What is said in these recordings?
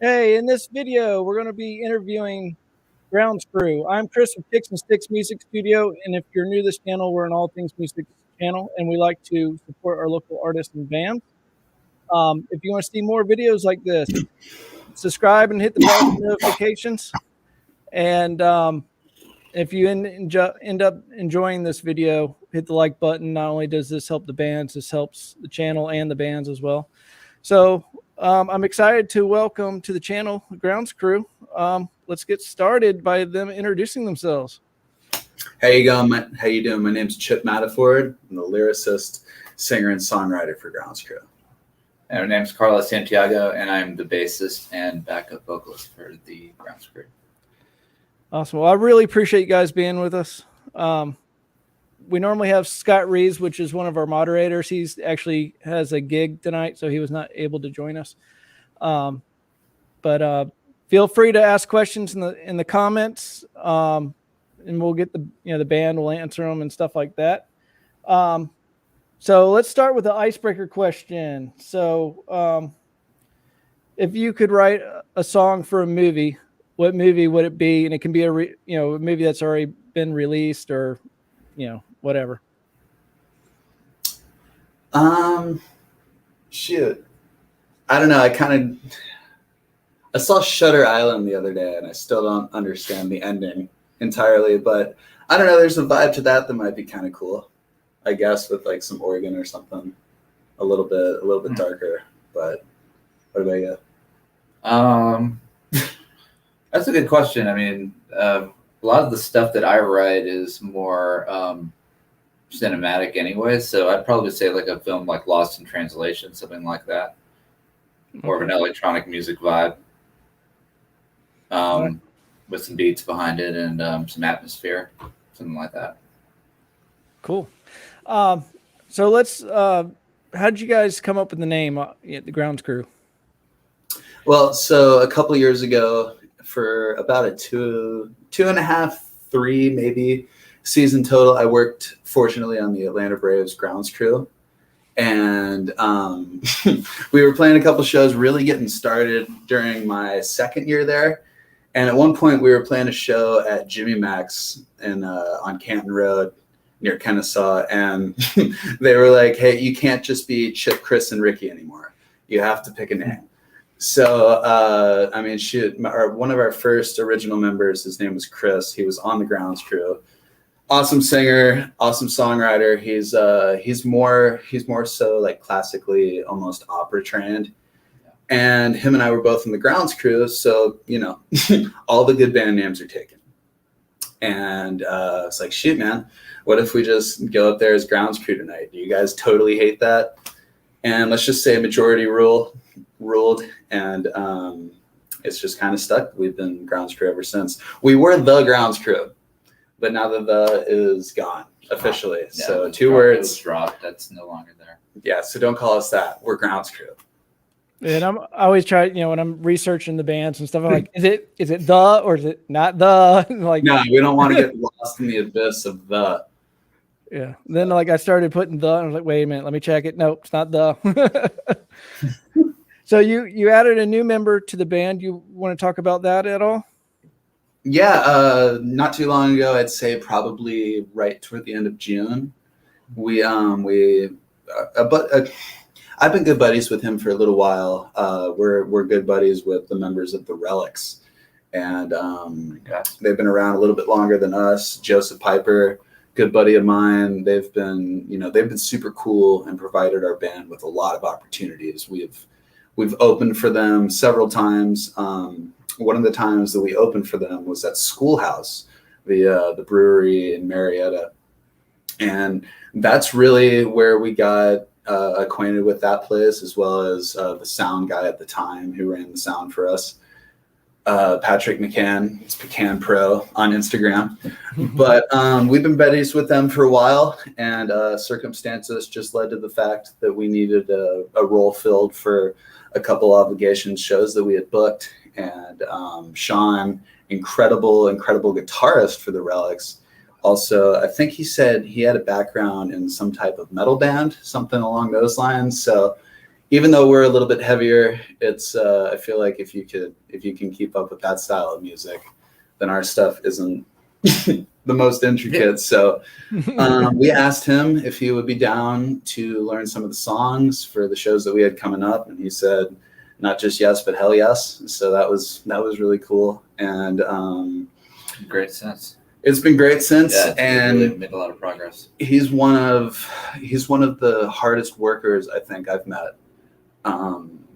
Hey, in this video, we're going to be interviewing Grounds Crew. I'm Chris from Picks and Sticks Music Studio, and if you're new to this channel, we're an all things music channel, and we like to support our local artists and bands. If you want to see more videos like this, subscribe and hit the bell for notifications. And if you end up enjoying this video, hit the like button. Not only does this help the bands, this helps the channel and the bands as well. So I'm excited to welcome to the channel Grounds Crew. Let's get started by them introducing themselves. How you going? How you doing? My name's Chip Mattiford. I'm the lyricist, singer, and songwriter for Grounds Crew. And my name's Santiago, and I'm the bassist and backup vocalist for the Grounds Crew. Awesome. Well, I really appreciate you guys being with us. We normally have Scott Reeves, which is one of our moderators. He's actually has a gig tonight, so he was not able to join us. But feel free to ask questions in the comments, and we'll get the band will answer them and stuff like that. So let's start with the icebreaker question. So if you could write a song for a movie, what movie would it be? And it can be a movie that's already been released or whatever. Shoot. I don't know. I saw Shutter Island the other day, and I still don't understand the ending entirely, but I don't know. There's a vibe to that might be kind of cool, I guess, with like some organ or something, a little bit darker. But what about you? That's a good question. I mean, a lot of the stuff that I write is more cinematic anyway, so I'd probably say like a film like Lost in Translation, something like that. More of an electronic music vibe, with some beats behind it and some atmosphere, something like that. Cool. So let's. How did you guys come up with the name, the Grounds Crew? Well, so a couple years ago, for about a two and a half, 3 maybe season total, I worked fortunately on the Atlanta Braves Grounds Crew. And we were playing a couple shows, really getting started during my second year there. And at one point, we were playing a show at Jimmy Mac's on Canton Road near Kennesaw. And they were like, hey, you can't just be Chip, Chris, and Ricky anymore. You have to pick a name. So, I mean, one of our first original members, his name was Chris. He was on the Grounds Crew. Awesome singer, awesome songwriter. He's more so like classically almost opera trained. And him and I were both in the Grounds Crew, so all the good band names are taken. And it's like, shoot, man, what if we just go up there as Grounds Crew tonight? Do you guys totally hate that? And let's just say majority ruled, and it's just kind of stuck. We've been Grounds Crew ever since. We were the Grounds Crew, but now the is gone officially. Yeah, so 2 words. It was dropped. That's no longer there. Yeah, so don't call us that. We're Grounds Crew. And I always try, when I'm researching the bands and stuff, I'm like, is it the or is it not the? Like, no, we don't want to get lost in the abyss of the. Yeah. Then I started putting the, and I was like, wait a minute, let me check it. Nope, it's not the. So you added a new member to the band. You want to talk about that at all? Yeah, not too long ago, I'd say probably right toward the end of June. I've been good buddies with him for a little while. We're good buddies with the members of the Relics, and they've been around a little bit longer than us. Joseph Piper, good buddy of mine. They've been super cool and provided our band with a lot of opportunities. We've opened for them several times. One of the times that we opened for them was at Schoolhouse, the brewery in Marietta, and that's really where we got acquainted with that place, as well as the sound guy at the time who ran the sound for us, Patrick McCann. It's Pecan Pro on Instagram. But we've been buddies with them for a while, and circumstances just led to the fact that we needed a role filled for a couple obligation shows that we had booked. And Sean, incredible guitarist for the Relics. Also, I think he said he had a background in some type of metal band, something along those lines. So even though we're a little bit heavier, it's I feel like if you can keep up with that style of music, then our stuff isn't the most intricate. So we asked him if he would be down to learn some of the songs for the shows that we had coming up, and he said not just yes, but hell yes. So that was really cool, and great sense. it's been great since, Yeah, and really made a lot of progress. He's one of the hardest workers I think I've met.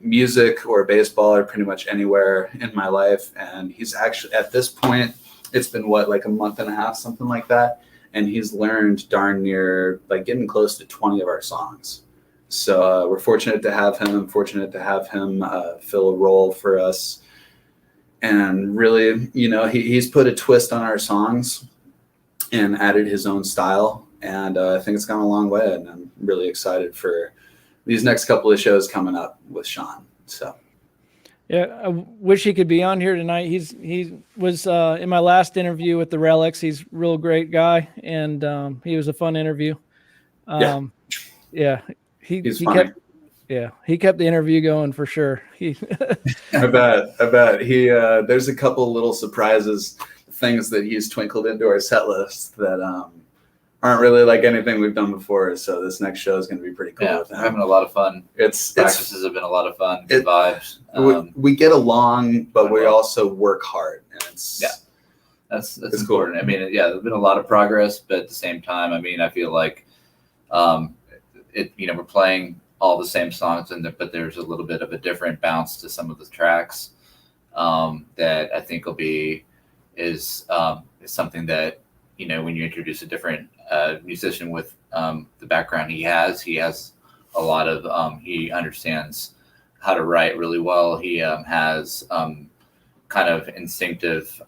Music or baseball or pretty much anywhere in my life, and he's actually at this point, it's been like a month and a half, something like that, and he's learned darn near like getting close to 20 of our songs. So we're fortunate to have him. Fill a role for us, and really, he's put a twist on our songs and added his own style, and I think it's gone a long way, and I'm really excited for these next couple of shows coming up with Sean. So yeah, I wish he could be on here tonight. He was in my last interview with the Relics. He's a real great guy, and he was a fun interview. He kept the interview going for sure. I bet he there's a couple little surprises, things that he's twinkled into our set list that aren't really like anything we've done before. So this next show is going to be pretty cool. Yeah, we're having a lot of fun. Practices have been a lot of fun. Good vibes. We get along, but we also work hard, and that's important. Cool. I mean, there's been a lot of progress, but at the same time, I mean, I feel like we're playing all the same songs, but there's a little bit of a different bounce to some of the tracks that I think is something that, when you introduce a different musician with the background he has a lot of he understands how to write really well. He has kind of instinctive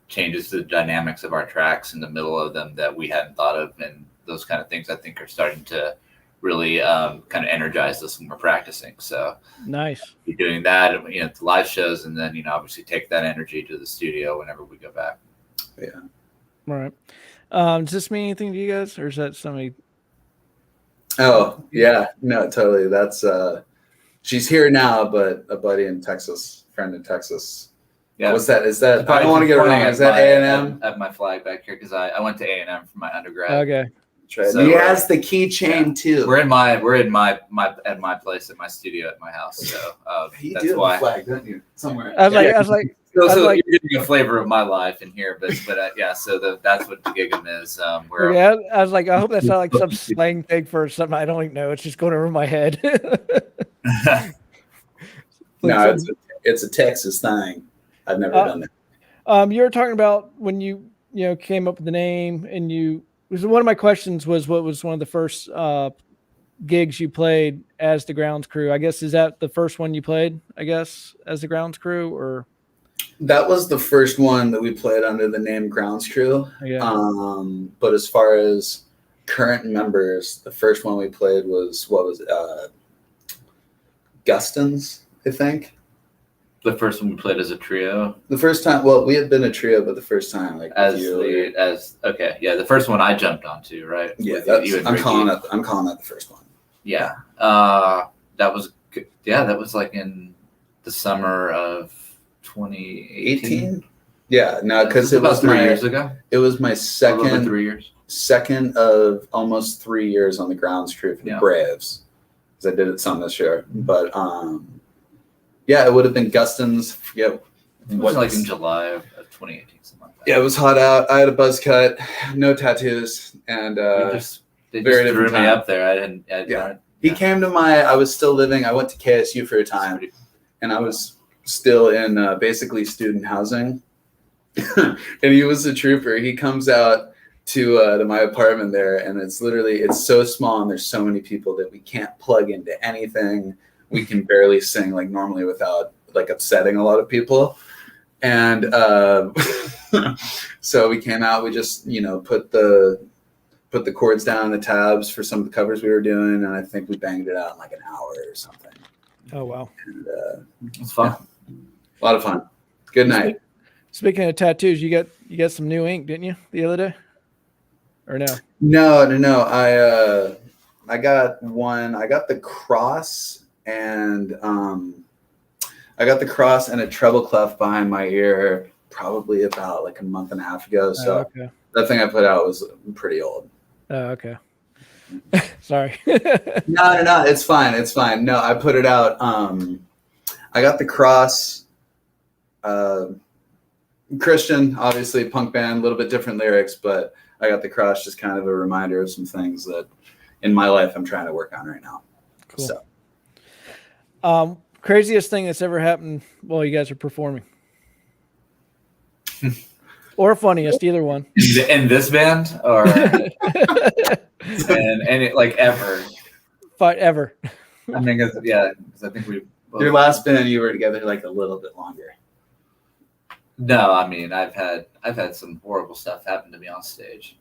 changes to the dynamics of our tracks in the middle of them that we hadn't thought of, and those kind of things I think are starting to really kind of energize us when we're practicing. So nice. We're doing that at the live shows, and then obviously take that energy to the studio whenever we go back. Yeah. All right. Does this mean anything to you guys, or is that somebody? Oh yeah, no, totally. That's she's here now, but a friend in Texas. Yeah. What's that? Is that? I don't want to get it wrong. Is that A&M? I have my flag back here because I went to A&M for my undergrad. Okay. Right. So he has the keychain too. We're in my place at my studio at my house. So you that's do why. Have a flag, don't you? Somewhere. I was like. So you're getting a flavor of my life in here, but So that's what the gig'em is. I was like, I hope that's not like some slang thing for something I don't even know. It's just going over my head. No, it's a Texas thing. I've never done that. You were talking about when you came up with the name, and one of my questions was, what was one of the first gigs you played as the Grounds Crew? I guess, is that the first one you played, I guess, as the Grounds Crew, or? That was the first one that we played under the name Grounds Crew. Yeah. But as far as current members, the first one we played was Guston's, I think. The first one we played as a trio. The first time, well, we had been a trio, but the first time, like the first one I jumped onto, right? Yeah, I'm calling that the first one. Yeah, that was like in the summer of 2018. Yeah, no, because it was 3 years ago. It was my second 3 years. Second of almost 3 years on the Grounds Crew for the Braves, because I did it some this year. But it would have been Guston's. It was like in July of 2018, something like that. Yeah, it was hot out. I had a buzz cut, no tattoos, and they just threw me up there. I didn't. He came to I was still living. I went to KSU for a time, and I was still in basically student housing. And he was a trooper. He comes out to my apartment there, and it's so small, and there's so many people that we can't plug into anything. We can barely sing like normally without like upsetting a lot of people. And so we came out, we just put the chords down on the tabs for some of the covers we were doing, and I think we banged it out in like an hour or something. Oh wow. And it's fun. A lot of fun. Good night. Speaking of tattoos, you got some new ink, didn't you, the other day? Or no? No. I got one. I got the cross and I got the cross and a treble clef behind my ear probably about like a month and a half ago. So okay. that thing I put out was pretty old. Oh, okay. Sorry. No, it's fine. It's fine. No, I put it out. I got the cross. Christian, obviously, punk band, a little bit different lyrics, but I got the cross, just kind of a reminder of some things that in my life I'm trying to work on right now. Cool. So, craziest thing that's ever happened while you guys are performing, or funniest, either one. In this band, or and it, like ever. Fight ever. I mean, cause I think we. Your last band, you were together like a little bit longer. No, I mean, I've had some horrible stuff happen to me on stage.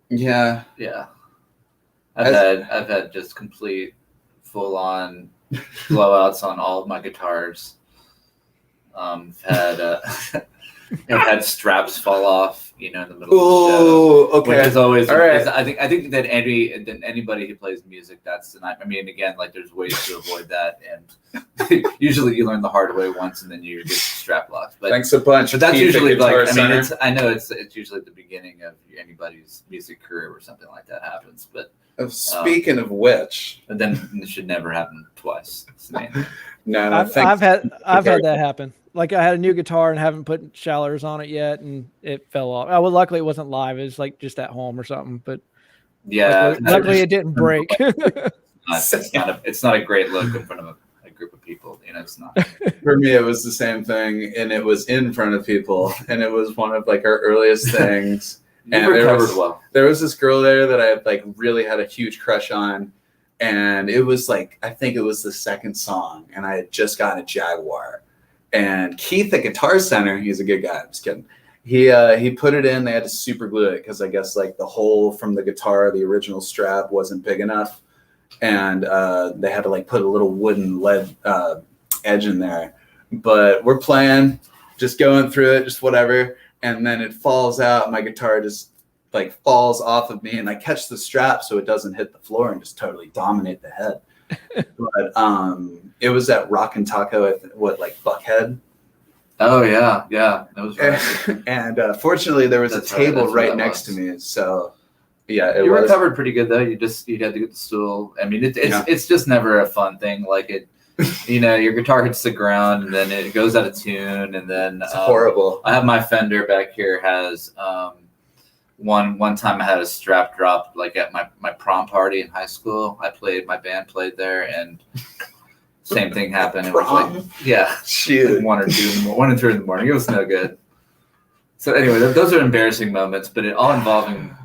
Yeah. I've had just complete, full on blowouts on all of my guitars. I've had straps fall off, in the middle of the show. Okay. Which is always, all right. I think that anybody who plays music, that's the night. I mean, again, like there's ways to avoid that, and usually you learn the hard way once, and then you get strap locked. But thanks a bunch. But that's usually like, Center. I know it's usually the beginning of anybody's music career where something like that happens. But speaking of which, and then it should never happen twice. No, I've had that happen. Like I had a new guitar and haven't put shallers on it yet, and it fell off. Luckily it wasn't live. It was like just at home or something. But yeah, luckily it didn't break. It's not a great look in front of a group of people. It's not. For me, it was the same thing, and it was in front of people, and it was one of like our earliest things. And recovered well. There was this girl there that I like really had a huge crush on, and it was like I think it was the second song, and I had just gotten a Jaguar. And Keith at Guitar Center, he's a good guy. I'm just kidding. He put it in. They had to super glue it because I guess like the hole from the guitar, the original strap, wasn't big enough, and they had to like put a little wooden lead edge in there. But we're playing, just going through it, just whatever, and then it falls out. My guitar just like falls off of me, and I catch the strap so it doesn't hit the floor and just totally dominate the head. But it was at Rockin' Taco at like Buckhead. Oh yeah, that was right. And fortunately, there was a table right next to me. So yeah, you recovered pretty good though. You had to get the stool. I mean, it's just never a fun thing. Like it, your guitar hits the ground and then it goes out of tune, and then it's horrible. I have my Fender back here has. One time I had a strap drop like at my prom party in high school. My band played there, and same thing happened. It was like, shoot, 1 and 2 in the morning. It was no good. So anyway, those are embarrassing moments, but it all involving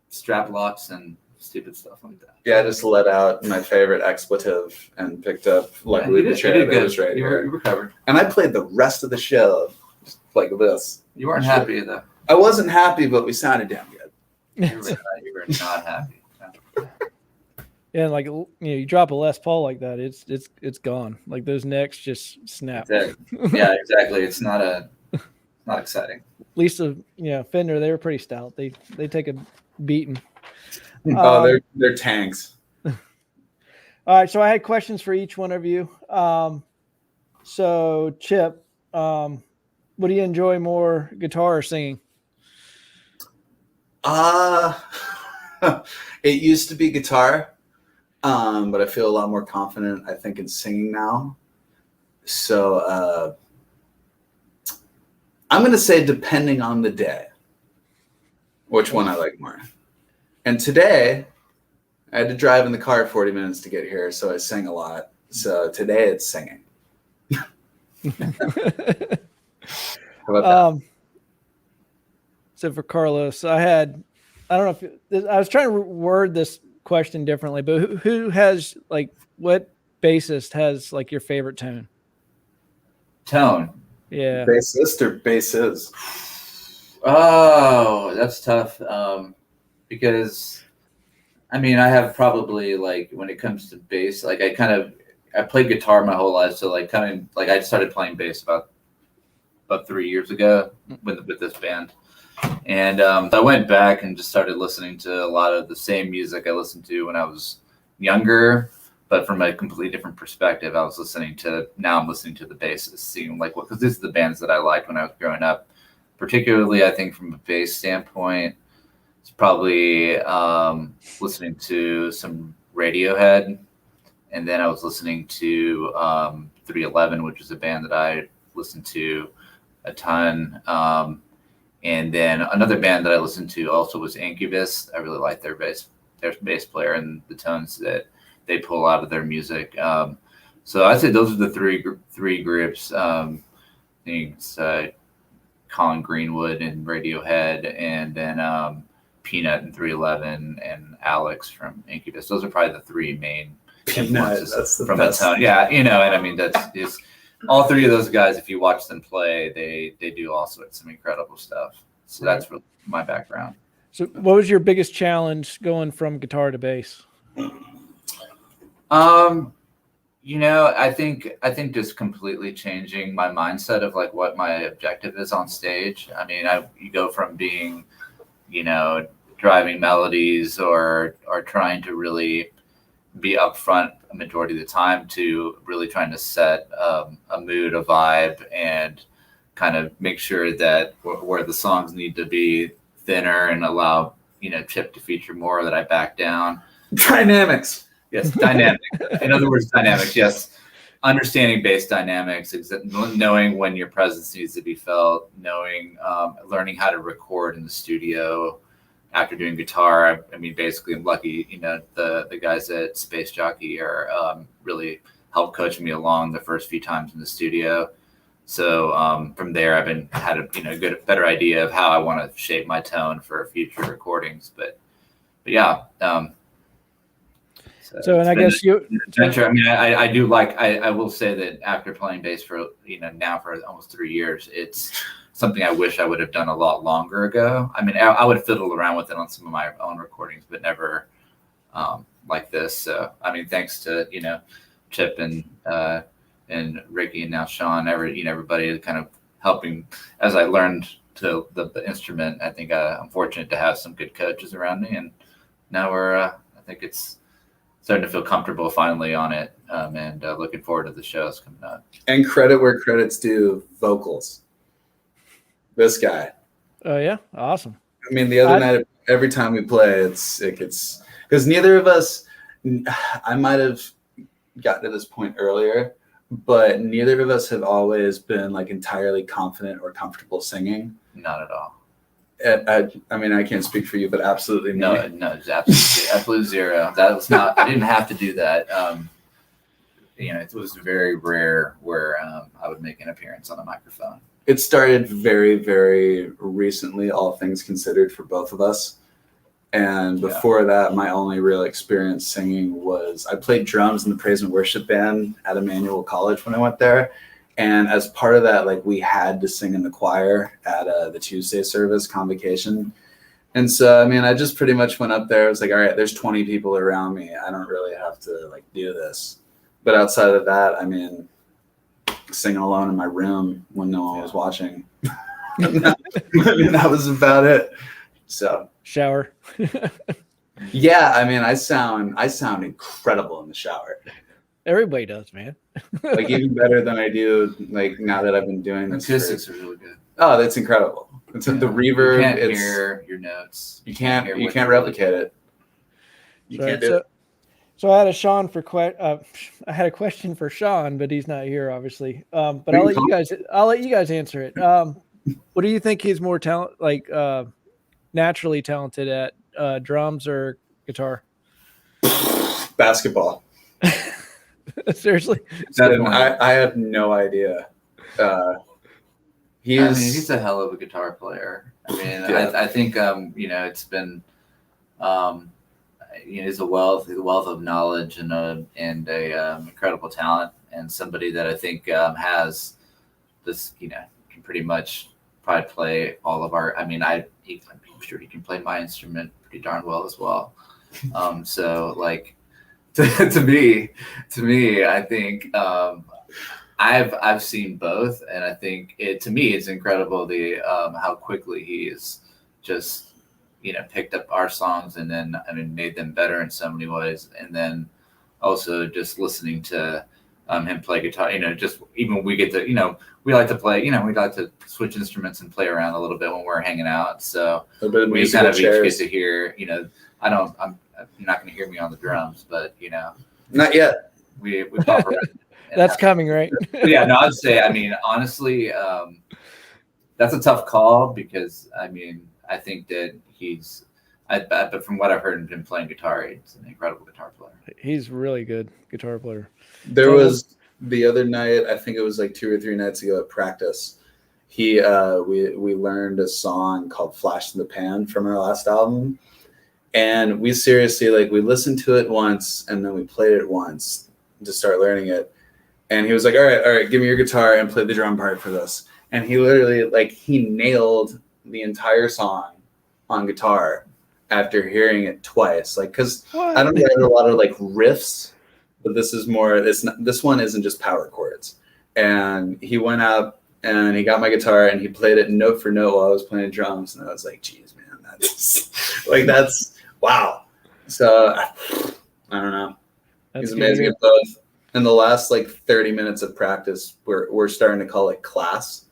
strap locks and stupid stuff like that. Yeah, I just let out my favorite expletive and picked up luckily the chair that was right here. You recovered, and I played the rest of the show just like this. You weren't happy though. I wasn't happy, but we sounded damn good. You were not happy. Yeah, like you drop a Les Paul like that, it's gone. Like those necks just snap. Yeah, exactly. It's not exciting. At least Fender, they were pretty stout. They take a beating. They're tanks. All right, so I had questions for each one of you. So Chip, what do you enjoy more, guitar or singing? It used to be guitar, but I feel a lot more confident, I think, in singing now. So I'm going to say depending on the day, which one I like more. And today, I had to drive in the car 40 minutes to get here, so I sang a lot. So today it's singing. How about that? So for Carlos, I don't know if I was trying to word this question differently, but who has like what bassist has like your favorite tone? Tone. Yeah. Bassist or basses? Oh, that's tough. Because I mean, I have probably like when it comes to bass, like I played guitar my whole life, so like I started playing bass about 3 years ago with this band. And I went back and just started listening to a lot of the same music I listened to when I was younger, but from a completely different perspective. I'm listening to the bassist, seeing like because these are the bands that I liked when I was growing up. Particularly, I think from a bass standpoint, it's probably listening to some Radiohead, and then I was listening to 311, which is a band that I listened to a ton. And then another band that I listened to also was Incubus. I really like their bass player and the tones that they pull out of their music. So I'd say those are the three groups. I think it's Colin Greenwood and Radiohead, and then Peanut and 311 and Alex from Incubus. Those are probably the three main influences from a tone. Yeah, and I mean that's just all three of those guys. If you watch them play, they do all sorts of incredible stuff. So that's really my background. So, what was your biggest challenge going from guitar to bass? I think just completely changing my mindset of like what my objective is on stage. I mean, you go from being, driving melodies or trying to really be upfront a majority of the time to really trying to set a mood, a vibe, and kind of make sure that where the songs need to be thinner and allow Chip to feature more, that I back down. Dynamics. Yes, dynamic. In other words, dynamics. Yes, understanding bass dynamics, knowing when your presence needs to be felt, learning how to record in the studio. After doing guitar, I mean, basically, I'm lucky. The guys at Space Jockey are really helped coach me along the first few times in the studio. So from there, I've had a better idea of how I want to shape my tone for future recordings. But yeah. So and I guess you adventure. I mean, I do like. I will say that after playing bass for now for almost 3 years, it's something I wish I would have done a lot longer ago. I mean, I would have fiddled around with it on some of my own recordings, but never like this. So I mean, thanks to Chip and Ricky and now Sean, everybody kind of helping as I learned to the instrument. I think I'm fortunate to have some good coaches around me, and now I think it's starting to feel comfortable finally on it, and looking forward to the shows coming up. And credit where credit's due, vocals. This guy. Oh yeah, awesome. I mean, the other night, every time we play, it gets because neither of us. I might have gotten to this point earlier, but neither of us have always been like entirely confident or comfortable singing. Not at all. I mean, I can't speak for you, but absolutely no, it's absolutely zero. That was not. I didn't have to do that. It was very rare where I would make an appearance on a microphone. It started very, very recently, all things considered, for both of us. And before that, my only real experience singing was I played drums in the praise and worship band at Emmanuel College when I went there. And as part of that, like we had to sing in the choir at the Tuesday service, Convocation. And so, I mean, I just pretty much went up there. I was like, all right, there's 20 people around me. I don't really have to like do this. But outside of that, I mean, singing alone in my room when no one was watching. I mean, that was about it. So shower. Yeah, I mean, I sound incredible in the shower. Everybody does, man. Like even better than I do. Like now that I've been doing this, acoustics are really good. Oh, that's incredible. It's the reverb. You can't hear your notes. You can't replicate it. You can't do it. So I had I had a question for Sean, but he's not here, obviously. But I'll let you guys answer it. What do you think he's more naturally talented at, drums or guitar? Basketball. Seriously? I have no idea. He's a hell of a guitar player. I mean, yeah. I think it's been he's a wealth of knowledge and a incredible talent, and somebody that I think has this can pretty much probably play all of our. I mean, I'm sure he can play my instrument pretty darn well as well. So like to me, I think I've seen both, and I think to me it's incredible how quickly he's just picked up our songs and then made them better in so many ways, and then also just listening to him play guitar. Just even we get to, we like to play. We like to switch instruments and play around a little bit when we're hanging out. So we kind of each get to hear. I'm not going to hear me on the drums, but not yet. We pop around. That's coming, right? Yeah, no, I'd say, honestly, that's a tough call because, I think that but from what I've heard him playing guitar, he's an incredible guitar player. He's really good guitar player. There was the other night, I think it was like 2 or 3 nights ago at practice, we learned a song called Flash in the Pan from our last album. And we seriously, we listened to it once and then we played it once to start learning it. And he was like, all right, give me your guitar and play the drum part for this. And he literally, he nailed the entire song on guitar after hearing it twice. Because I don't write a lot of riffs, but this is more, this one isn't just power chords. And he went out and he got my guitar and he played it note for note while I was playing drums. And I was like, geez, man, that's wow. So I don't know. He's amazing at both. In the last 30 minutes of practice, we're starting to call it class,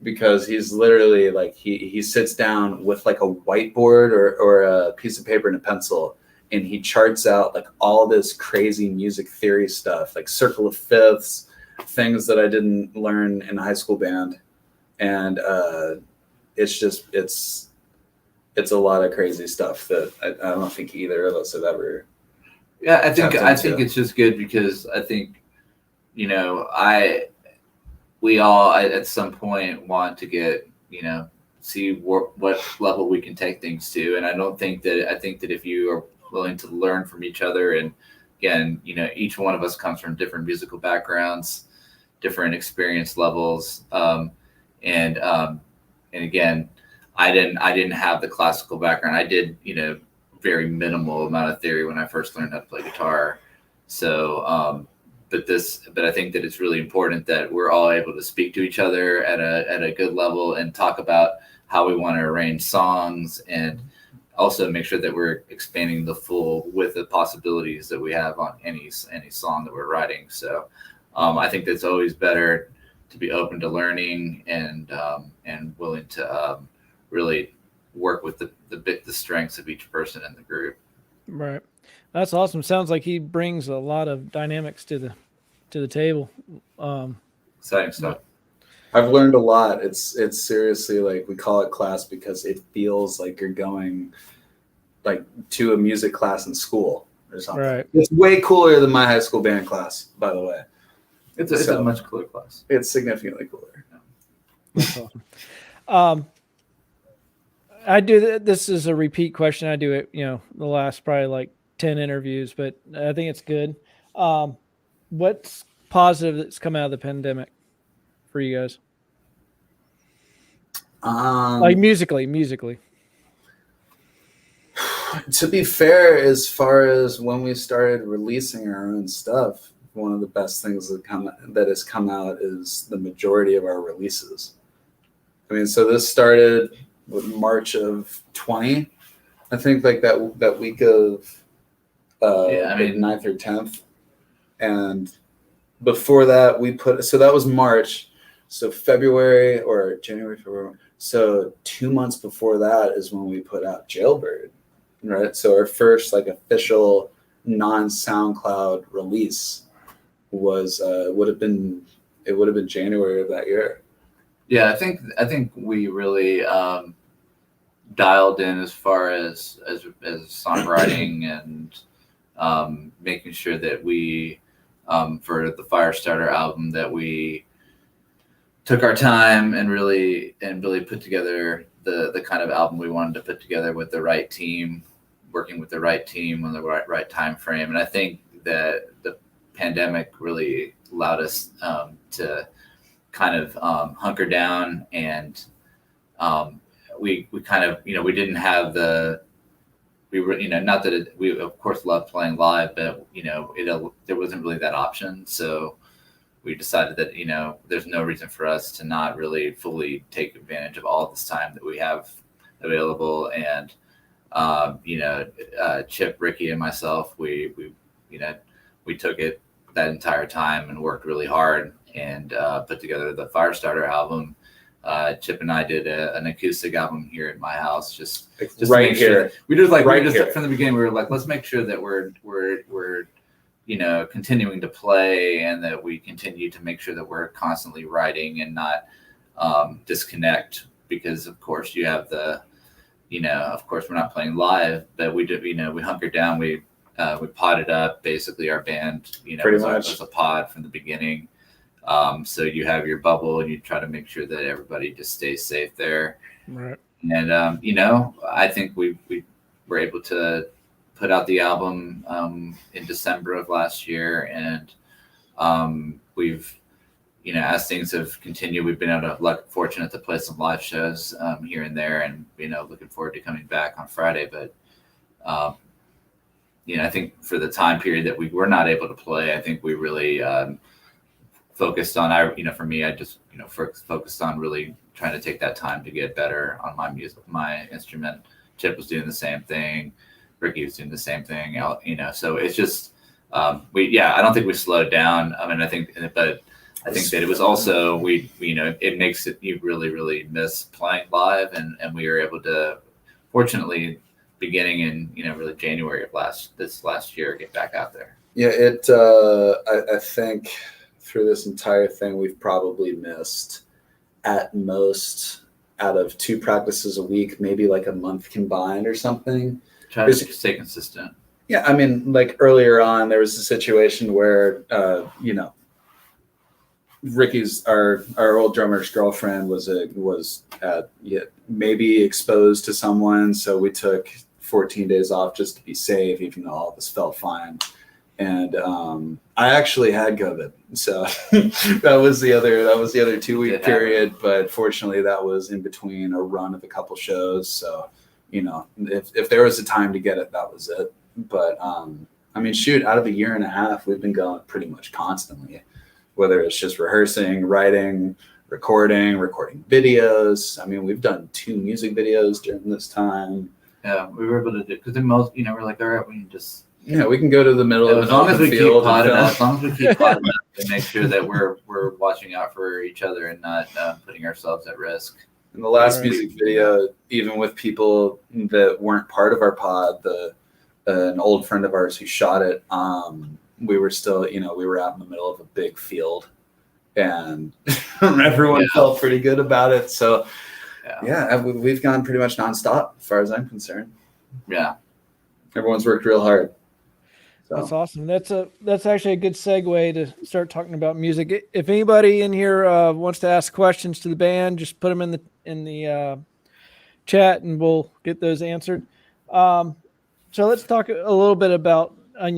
because he's literally he sits down with a whiteboard or a piece of paper and a pencil, and he charts out all this crazy music theory stuff, circle of fifths, things that I didn't learn in high school band. And it's a lot of crazy stuff that I don't think either of us have ever. Yeah, I think it's just good because I think, we all at some point want to get, see what level we can take things to. And I think that if you are willing to learn from each other, and again, each one of us comes from different musical backgrounds, different experience levels. And again, I didn't have the classical background. I did, very minimal amount of theory when I first learned how to play guitar. So, but I think that it's really important that we're all able to speak to each other at a good level and talk about how we want to arrange songs, and also make sure that we're expanding the full width of possibilities that we have on any song that we're writing. So, I think that's always better to be open to learning and willing to really work with the strengths of each person in the group. Right. That's awesome. Sounds like he brings a lot of dynamics to the table. Exciting stuff. I've learned a lot. It's seriously we call it class because it feels like you're going to a music class in school or something. Right. It's way cooler than my high school band class, by the way. It's a much cooler class. It's significantly cooler. That's awesome. I do this is a repeat question. I do it, the last probably 10 interviews, but I think it's good. What's positive that's come out of the pandemic for you guys? Musically. To be fair, as far as when we started releasing our own stuff, one of the best things that has come out is the majority of our releases. So this started March of 20, I think, that week of 9th or 10th, and before that so that was March, so February or January, February. So 2 months before that is when we put out Jailbird, right? So our first official non-SoundCloud release was would have been January of that year. Yeah, I think we really dialed in as far as songwriting and making sure that we for the Firestarter album that we took our time and really put together the kind of album we wanted to put together with the right team, working with the right team on the right time frame. And I think that the pandemic really allowed us to kind of hunker down, and we kind of, we didn't have we were, not that we of course loved playing live, but there wasn't really that option. So we decided that, there's no reason for us to not really fully take advantage of all this time that we have available. And, Chip, Ricky, and myself, we we took it that entire time and worked really hard and put together the Firestarter album. Chip and I did an acoustic album here at my house, just right here. We did here from the beginning. We were like, let's make sure that we're continuing to play, and that we continue to make sure that we're constantly writing and not disconnect, because of course you have the, of course we're not playing live, but we did, we hunkered down, we podded up basically our band, pretty much was a pod from the beginning. So you have your bubble and you try to make sure that everybody just stays safe there. Right. And, I think we were able to put out the album in December of last year. And we've, as things have continued, we've been fortunate to play some live shows here and there, and, looking forward to coming back on Friday. But, I think for the time period that we were not able to play, I think we really focused on, for me, I just, focused on really trying to take that time to get better on my music, my instrument. Chip was doing the same thing. Ricky was doing the same thing, so it's just, I don't think we slowed down. I mean, I think that it was also, it makes it, you really, really miss playing live. And we were able to, fortunately, beginning in, really January of this last year, get back out there. Yeah, I think through this entire thing, we've probably missed at most out of 2 practices a week, maybe like a month combined or something. Try to stay consistent. Yeah, I mean, like earlier on, there was a situation where, Ricky's, our old drummer's girlfriend was maybe exposed to someone, so we took 14 days off just to be safe, even though all of us felt fine. And I actually had COVID, so that was the other 2-week period. But fortunately, that was in between a run of a couple shows. So, if there was a time to get it, that was it. But I mean, shoot, out of a year and a half, we've been going pretty much constantly, whether it's just rehearsing, writing, recording videos. I mean, we've done 2 music videos during this time. Yeah, we were able to do, because most, we're like, all right, we can just. Yeah, we can go to the middle of the field. As long as we keep potting up and make sure that we're watching out for each other and not putting ourselves at risk. In the last music video, even with people that weren't part of our pod, an old friend of ours who shot it, we were still, we were out in the middle of a big field, and everyone felt pretty good about it. So, we've gone pretty much nonstop as far as I'm concerned. Yeah, everyone's worked real hard. So. That's awesome. That's actually a good segue to start talking about music. If anybody in here wants to ask questions to the band, just put them in the chat, and we'll get those answered. So let's talk a little bit about,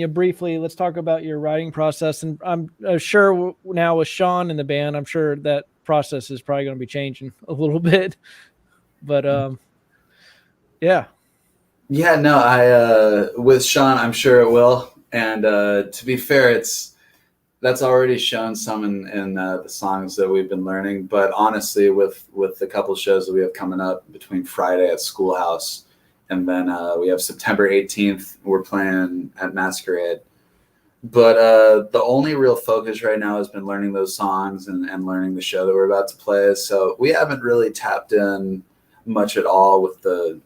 briefly, let's talk about your writing process. And I'm sure now with Sean in the band, I'm sure that process is probably going to be changing a little bit. But yeah. Yeah, no, with Sean, I'm sure it will. And to be fair, that's already shown some in the songs that we've been learning. But honestly, with the couple shows that we have coming up between Friday at Schoolhouse, and then we have September 18th, we're playing at Masquerade. But the only real focus right now has been learning those songs and learning the show that we're about to play. So we haven't really tapped in much at all with the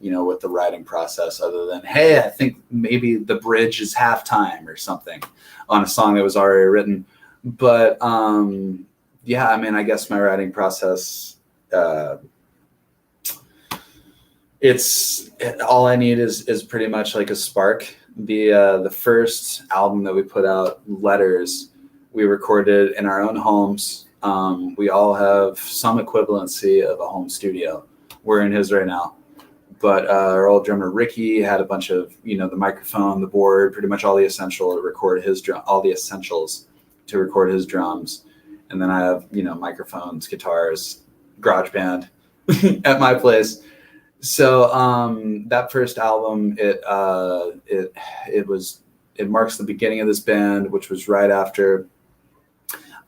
writing process, other than, hey, I think maybe the bridge is halftime or something on a song that was already written. But I mean, I guess my writing process, it's all I need is pretty much like a spark. The first album that we put out, Letters, we recorded in our own homes. We all have some equivalency of a home studio. We're in his right now, but our old drummer Ricky had a bunch of, the microphone, the board, pretty much all the essentials to record his drums. And then I have, microphones, guitars, GarageBand at my place. So that first album, it marks the beginning of this band, which was right after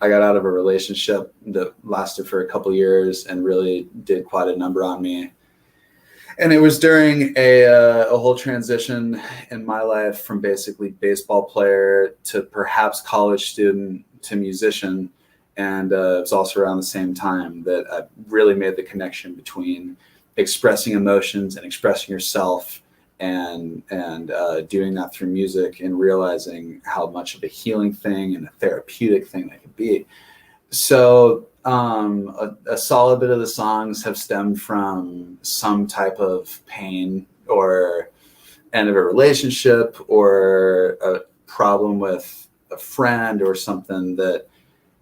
I got out of a relationship that lasted for a couple years and really did quite a number on me. And it was during a whole transition in my life from basically baseball player to perhaps college student to musician. And it was also around the same time that I really made the connection between expressing emotions and expressing yourself and doing that through music, and realizing how much of a healing thing and a therapeutic thing that could be. So a solid bit of the songs have stemmed from some type of pain or end of a relationship or a problem with a friend or something that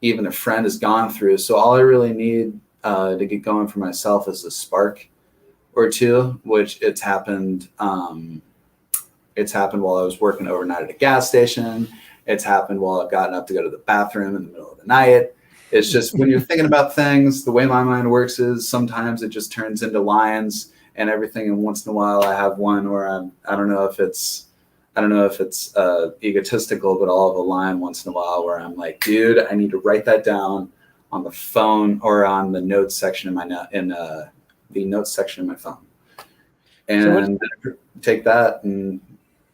even a friend has gone through. So all I really need to get going for myself is a spark or two, which it's happened while I was working overnight at a gas station. It's happened while I've gotten up to go to the bathroom in the middle of the night. It's just when you're thinking about things, the way my mind works is sometimes it just turns into lines and everything. And once in a while I have one where I don't know if it's egotistical, but I'll have a line once in a while where I'm like, dude, I need to write that down on the phone or on the notes section the notes section of my phone, and take that, and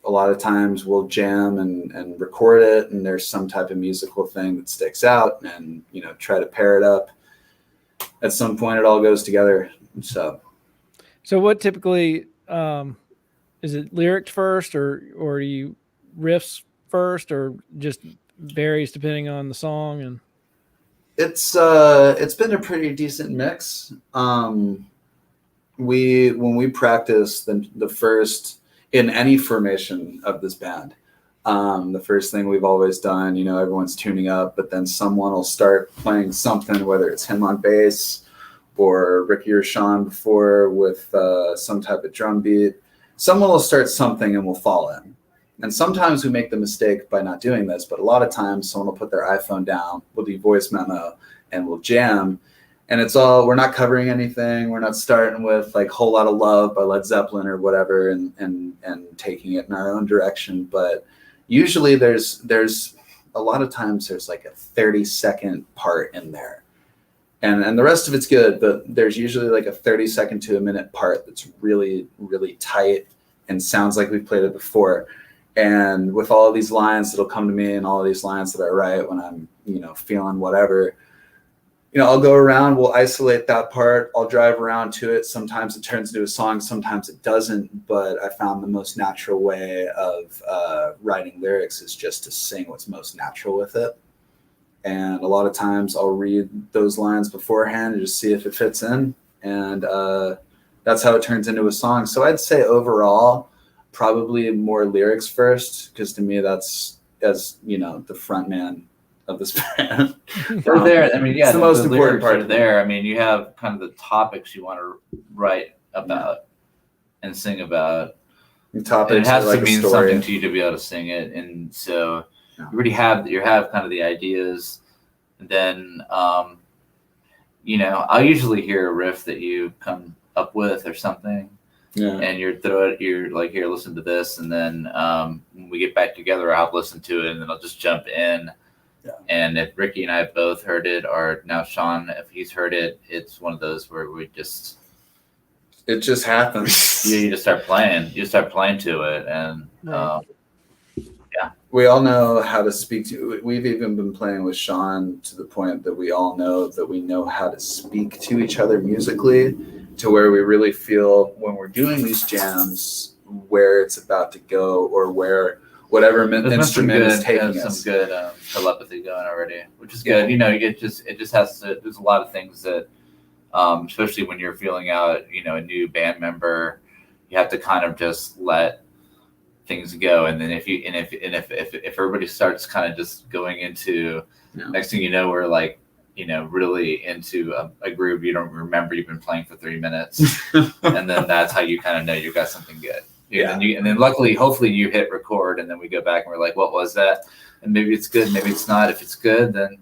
a lot of times we'll jam and record it, and there's some type of musical thing that sticks out, and try to pair it up. At some point it all goes together. So what typically is it lyrics first, or do you riffs first, or just varies depending on the song? And it's been a pretty decent mix. When we practice the first in any formation of this band, the first thing we've always done, everyone's tuning up, but then someone will start playing something, whether it's him on bass or Ricky or Sean before with some type of drum beat. Someone will start something and we'll fall in. And sometimes we make the mistake by not doing this, but a lot of times someone will put their iPhone down, we'll do voice memo, and we'll jam. And we're not covering anything. We're not starting with like Whole Lot of Love by Led Zeppelin or whatever and taking it in our own direction. But usually there's a lot of times there's like a 30-second part in there. And the rest of it's good, but there's usually like a 30-second to a minute part that's really, really tight and sounds like we've played it before. And with all of these lines that'll come to me and all of these lines that I write when I'm, feeling whatever, I'll go around, we'll isolate that part. I'll drive around to it. Sometimes it turns into a song, sometimes it doesn't. But I found the most natural way of writing lyrics is just to sing what's most natural with it. And a lot of times I'll read those lines beforehand and just see if it fits in. And that's how it turns into a song. So I'd say overall, probably more lyrics first, because to me that's, as the front man of this band. They're there. I mean, yeah, it's the most important part are there. I mean, you have kind of the topics you want to write about and sing about. Topics, and it has like to mean something to you to be able to sing it. And so you already have kind of the ideas. And then, I'll usually hear a riff that you come up with or something. Yeah. And you're like, here, listen to this. And then when we get back together, I'll listen to it and then I'll just jump in. Yeah. And if Ricky and I both heard it, or now Sean, if he's heard it, it's one of those where it just happens. You just start playing. You start playing to it. And we all know how to speak to. We've even been playing with Sean to the point that we all know that we know how to speak to each other musically, to where we really feel when we're doing these jams where it's about to go, or where whatever instrument is taking us. Some good telepathy going already, which is good. It just has to. There's a lot of things that, especially when you're feeling out, a new band member, you have to kind of just let things go. And then if everybody starts kind of just going into, next thing you know, we're like, really into a groove you don't remember you've been playing for 3 minutes, and then that's how you kind of know you got something good. And then luckily, hopefully you hit record, and then we go back and we're like, what was that? And maybe it's good, maybe it's not. If it's good, then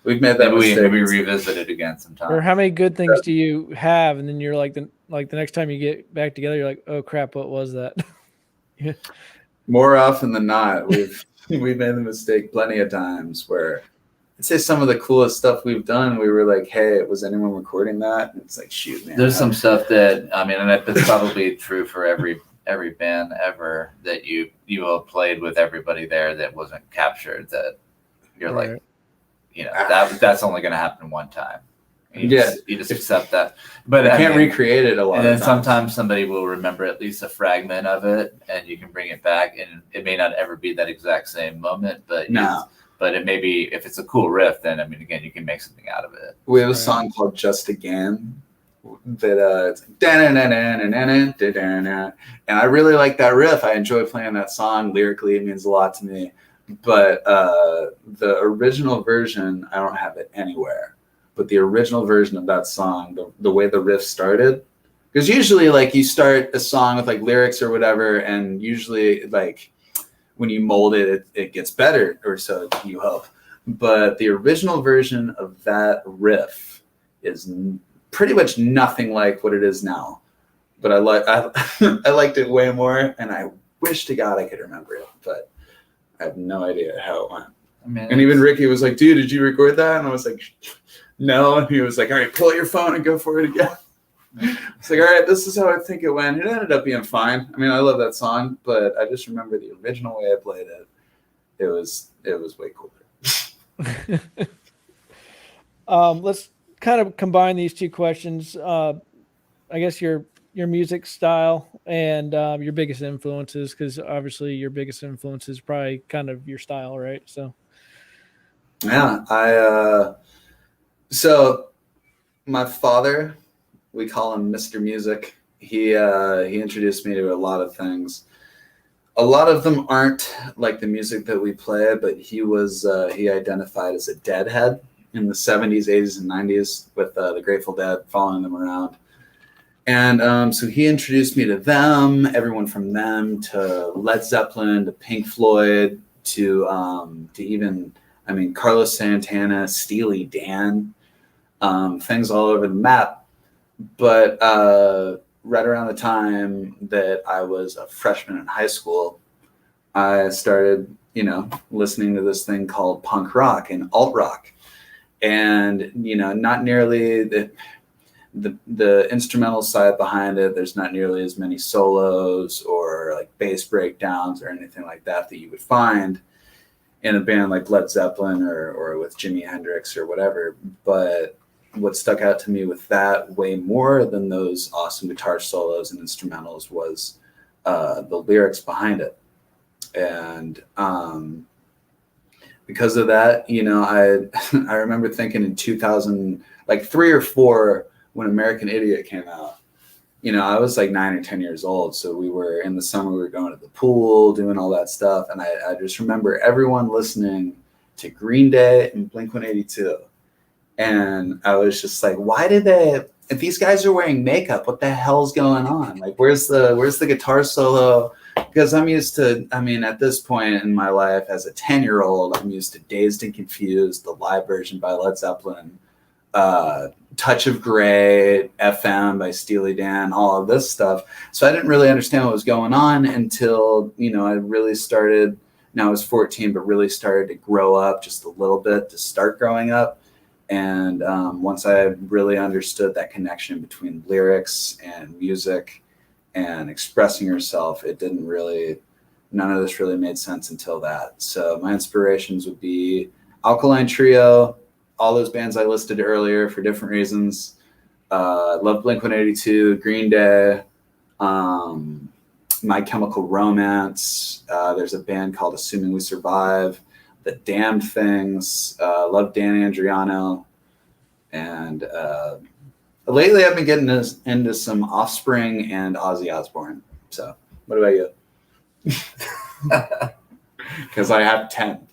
we've made that mistake. Maybe revisit it again sometime. Or how many good things do you have, and then you're like the next time you get back together, you're like, oh crap, what was that? Yeah. More often than not, we've made the mistake plenty of times where I'd say some of the coolest stuff we've done, we were like, hey, was anyone recording that? And it's like, shoot, man. There's some stuff that, I mean, and that's probably true for every band ever, that you have played with everybody there that wasn't captured, that you're like, that's only going to happen one time. You just accept that. But you can't recreate it a lot. And then sometimes somebody will remember at least a fragment of it, and you can bring it back, and it may not ever be that exact same moment, but but it may be, if it's a cool riff, then I mean, again, you can make something out of it. We have a song called "Just Again" that it's and I really like that riff. I enjoy playing that song. Lyrically, it means a lot to me. But the original version, I don't have it anywhere. But the original version of that song, the way the riff started, because usually like you start a song with like lyrics or whatever, and usually like when you mold it, it gets better, or so you hope. But the original version of that riff is pretty much nothing like what it is now. But I liked it way more, and I wish to God I could remember it, but I have no idea how it went. And even Ricky was like, dude, did you record that? And I was like, no. And he was like, all right, pull out your phone and go for it again. It's like, all right, this is how I think it went. It ended up being fine. I mean, I love that song, but I just remember the original way I played it. It was way cooler. Let's kind of combine these two questions. I guess your music style and your biggest influences, because obviously your biggest influence is probably kind of your style, right? So yeah, so my father, we call him Mr. Music. He introduced me to a lot of things. A lot of them aren't like the music that we play, but he identified as a Deadhead in the 70s, 80s, and 90s with the Grateful Dead, following them around. And so he introduced me to them, everyone from them to Led Zeppelin, to Pink Floyd, to even, I mean, Carlos Santana, Steely Dan, things all over the map. But right around the time that I was a freshman in high school, I started, listening to this thing called punk rock and alt rock. And, not nearly the instrumental side behind it. There's not nearly as many solos or like bass breakdowns or anything like that you would find in a band like Led Zeppelin or with Jimi Hendrix or whatever. But what stuck out to me with that way more than those awesome guitar solos and instrumentals was the lyrics behind it. And because of that, I remember thinking in 2003 or 4 when American Idiot came out, I was like 9 or 10 years old. So we were in the summer, we were going to the pool, doing all that stuff. And I just remember everyone listening to Green Day and Blink-182. And I was just like, if these guys are wearing makeup, what the hell's going on? Like, where's the guitar solo? Because I'm used to, at this point in my life as a 10-year-old, I'm used to Dazed and Confused, the live version by Led Zeppelin, Touch of Grey, FM by Steely Dan, all of this stuff. So I didn't really understand what was going on until, I really started, now I was 14, but really started to grow up just a little bit, to start growing up. And once I really understood that connection between lyrics and music and expressing yourself, none of this really made sense until that. So my inspirations would be Alkaline Trio, all those bands I listed earlier for different reasons. Love Blink-182, Green Day, My Chemical Romance. There's a band called Assuming We Survive. The Damned Things, love Dan Andriano, and lately I've been getting into some Offspring and Ozzy Osbourne. So, what about you? Because I have 10.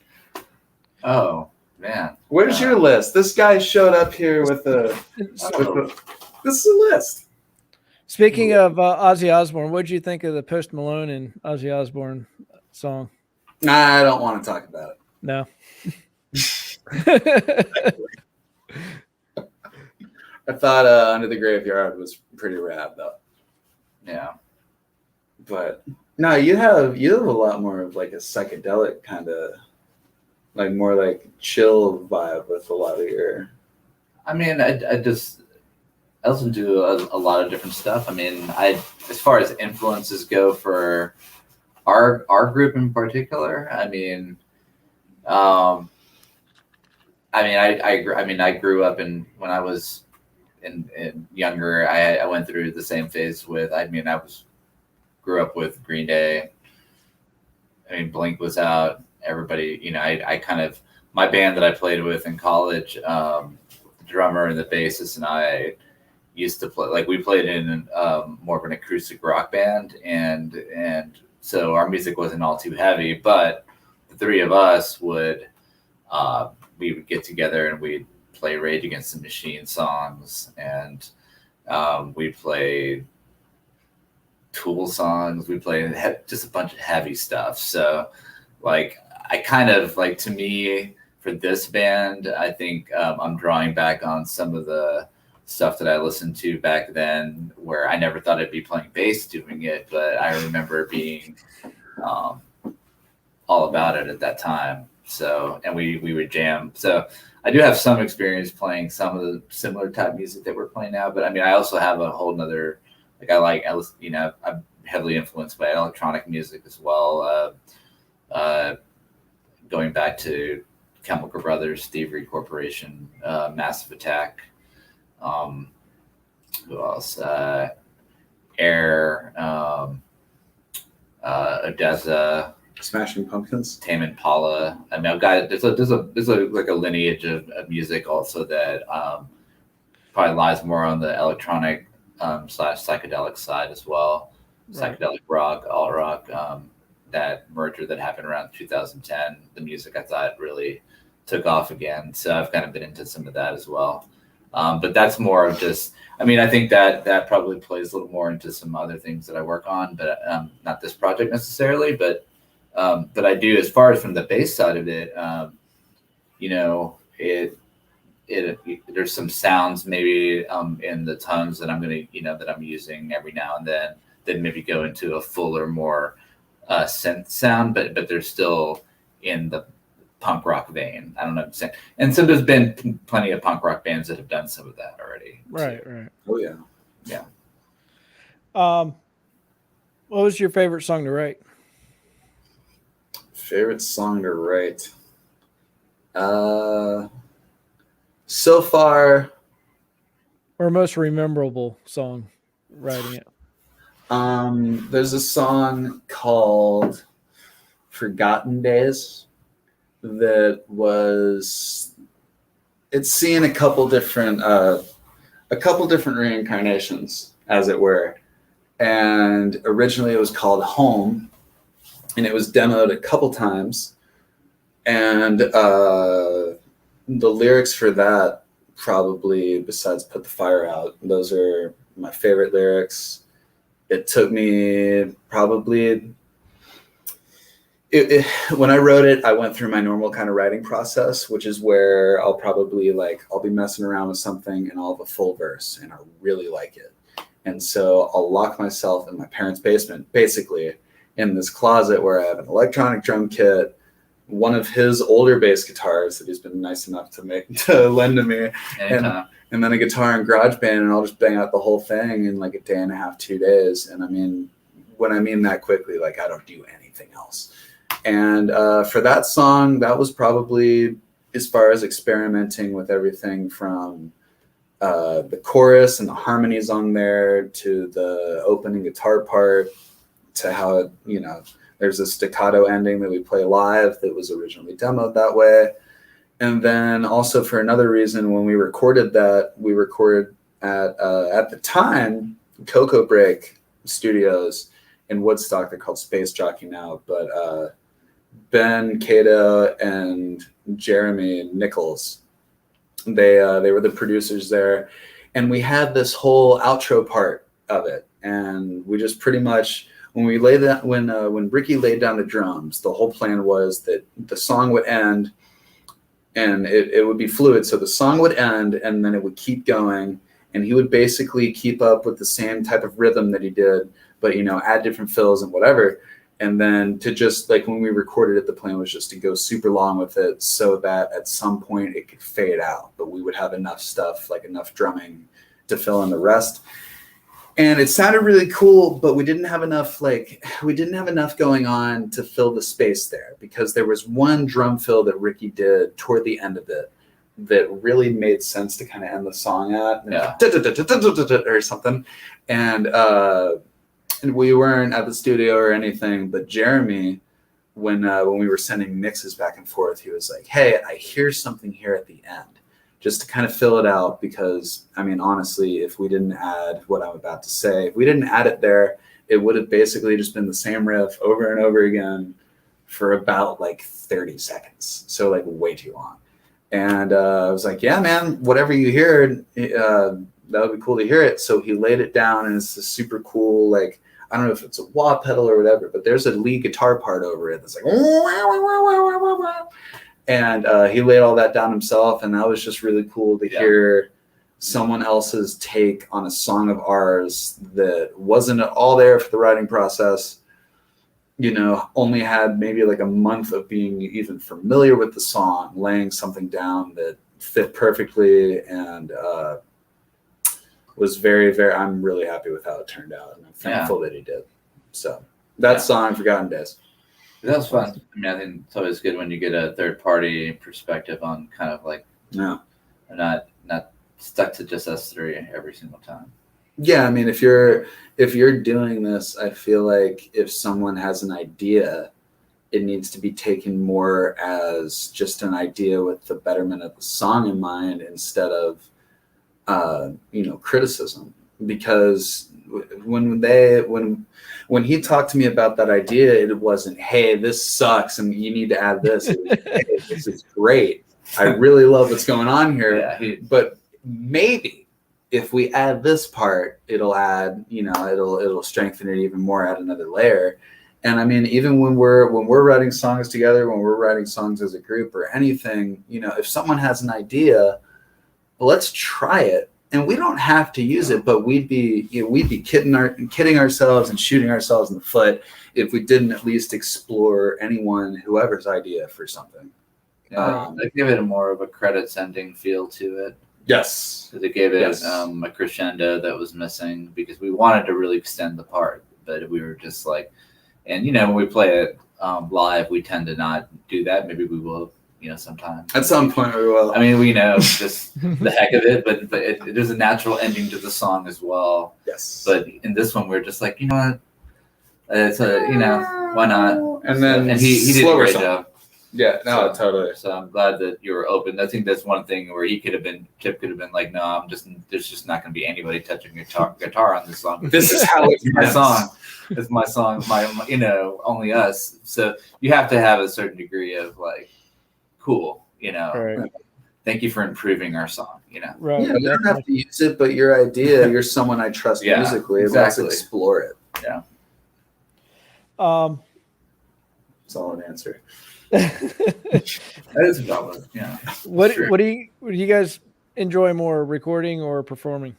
Oh man, where's your list? This guy showed up here with this is a list. Speaking of Ozzy Osbourne, what did you think of the Post Malone and Ozzy Osbourne song? Nah, I don't want to talk about it. No. I thought Under the Graveyard was pretty rad though. Yeah. But no, you have a lot more of like a psychedelic kind of like more like chill vibe with a lot of your? I mean, I listen to a lot of different stuff. I mean, as far as influences go for our group in particular, I mean, I grew up when I was in younger. I went through the same phase with. I mean, grew up with Green Day. I mean, Blink was out. Everybody, I kind of my band that I played with in college, the drummer and the bassist and I used to play. Like we played in more of an acoustic rock band, and so our music wasn't all too heavy. But the three of us we would get together and we'd play Rage Against the Machine songs, and we'd play Tool songs. We played just a bunch of heavy stuff. So, like, I kind of like, to me, for this band, I think I'm drawing back on some of the stuff that I listened to back then, where I never thought I'd be playing bass doing it, but I remember being all about it at that time. So, and we would jam. So I do have some experience playing some of the similar type music that we're playing now, but I mean, I also have a whole nother, I'm heavily influenced by electronic music as well. Going back to Chemical Brothers, Thievery Corporation, Massive Attack. Who else? Air, Odessa, Smashing Pumpkins, Tame Impala. I mean, I've got there's like a lineage of music also that probably lies more on the electronic / psychedelic side as well. Right. Psychedelic rock, alt rock. That merger that happened around 2010, the music I thought really took off again. So I've kind of been into some of that as well. But that's more of just, I mean, I think that probably plays a little more into some other things that I work on, but not this project necessarily. But I do, as far as from the bass side of it, there's some sounds maybe in the tones that that I'm using every now and then maybe go into a fuller, more synth sound, but they're still in the punk rock vein. I don't know what I'm saying. And so there's been plenty of punk rock bands that have done some of that already. Right, right. Oh yeah. Yeah. What was your favorite song to write? Favorite song to write? So far, or most rememberable song writing it? There's a song called Forgotten Days that it's seen a couple different reincarnations, as it were. And originally it was called Home, and it was demoed a couple times. And the lyrics for that, probably, besides Put the Fire Out, those are my favorite lyrics. It took me probably, when I wrote it, I went through my normal kind of writing process, which is where I'll be messing around with something and I'll have a full verse and I really like it. And so I'll lock myself in my parents' basement, basically in this closet where I have an electronic drum kit, one of his older bass guitars that he's been nice enough to lend to me, and then a guitar and GarageBand, and I'll just bang out the whole thing in like a day and a half, 2 days. And I mean, when I mean that quickly, like I don't do anything else. And for that song, that was probably, as far as experimenting with everything from the chorus and the harmonies on there to the opening guitar part to how it, there's a staccato ending that we play live that was originally demoed that way. And then also for another reason, when we recorded at the time, Cocoa Break Studios in Woodstock. They're called Space Jockey now, but Ben, Cato, and Jeremy Nichols, they were the producers there. And we had this whole outro part of it. And we just pretty much, when Ricky laid down the drums, the whole plan was that the song would end and it would be fluid. So the song would end and then it would keep going, and he would basically keep up with the same type of rhythm that he did, but add different fills and whatever. And then to just like when we recorded it, the plan was just to go super long with it so that at some point it could fade out, but we would have enough stuff, like enough drumming to fill in the rest. And it sounded really cool, but we didn't have enough going on to fill the space there, because there was one drum fill that Ricky did toward the end of it that really made sense to kind of end the song at, or something. And we weren't at the studio or anything, but Jeremy, when we were sending mixes back and forth, he was like, "Hey, I hear something here at the end," just to kind of fill it out, because I mean, honestly, if we didn't add what I'm about to say, if we didn't add it there, it would have basically just been the same riff over and over again for about like 30 seconds. So like way too long. And I was like, yeah, man, whatever you hear, that would be cool to hear it. So he laid it down, and it's this super cool, like, I don't know if it's a wah pedal or whatever, but there's a lead guitar part over it that's like, and he laid all that down himself, and that was just really cool to hear someone else's take on a song of ours that wasn't at all there for the writing process. You know, only had maybe like a month of being even familiar with the song, laying something down that fit perfectly, and was very, very, I'm really happy with how it turned out, and I'm thankful that he did. So that song, Forgotten Days. That was fun. I mean, I think it's always good when you get a third party perspective on kind of like, not stuck to just us three every single time. Yeah, I mean, if you're doing this, I feel like if someone has an idea, it needs to be taken more as just an idea with the betterment of the song in mind, instead of criticism. Because when he talked to me about that idea, it wasn't, "Hey, this sucks and you need to add this." It was, "Hey, this is great. I really love what's going on here." But maybe if we add this part, it'll add, it'll strengthen it even more, add another layer. And I mean, even when we're writing songs together, when we're writing songs as a group or anything, if someone has an idea, let's try it. And we don't have to use it, but we'd be kidding ourselves and shooting ourselves in the foot if we didn't at least explore whoever's idea for something. I give it a more of a credits ending feel to it. Yes. They gave it a crescendo that was missing, because we wanted to really extend the part, but we were just like, and when we play it live, we tend to not do that. Maybe we will, sometime. At some point we will. I mean, we know just the heck of it, but there's a natural ending to the song as well. Yes. But in this one, we're just like, what? It's why not? And then he did a great job. Yeah, no, totally. So I'm glad that you were open. I think that's one thing where Chip could have been like, no, there's just not going to be anybody touching guitar on this song. This is how it's my song. It's my song, my only us. So you have to have a certain degree of like, cool, Right. Thank you for improving our song, Right. Yeah, you don't have to use it, but your idea, you're someone I trust musically. Exactly. Let's explore it. Yeah. Solid answer. That is valid. Yeah. What do you guys enjoy more, recording or performing?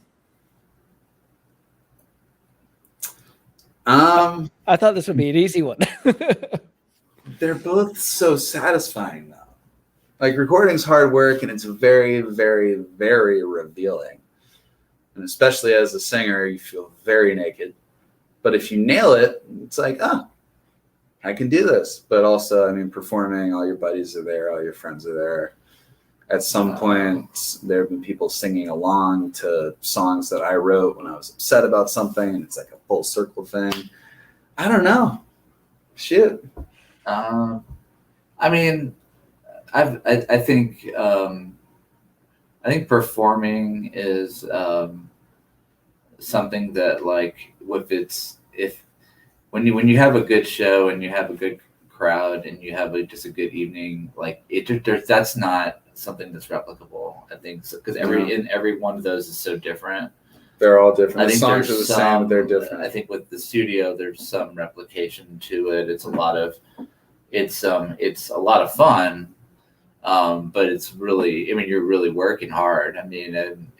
I thought this would be an easy one. They're both so satisfying, though. Like, recording's hard work, and it's very, very, very revealing. And especially as a singer, you feel very naked. But if you nail it, it's like, I can do this. But also, I mean, performing, all your buddies are there, all your friends are there. At some point, there have been people singing along to songs that I wrote when I was upset about something, and it's like a full circle thing. I don't know. Shit. I mean, I think performing is something that, like, when you have a good show and you have a good crowd and you have just a good evening, like that's not something that's replicable. I think because every one of those is so different. They're all different. I think the songs are the same, but they're different. I think with the studio, there's some replication to it. It's a lot of fun, but it's really, I mean, you're really working hard. I mean, and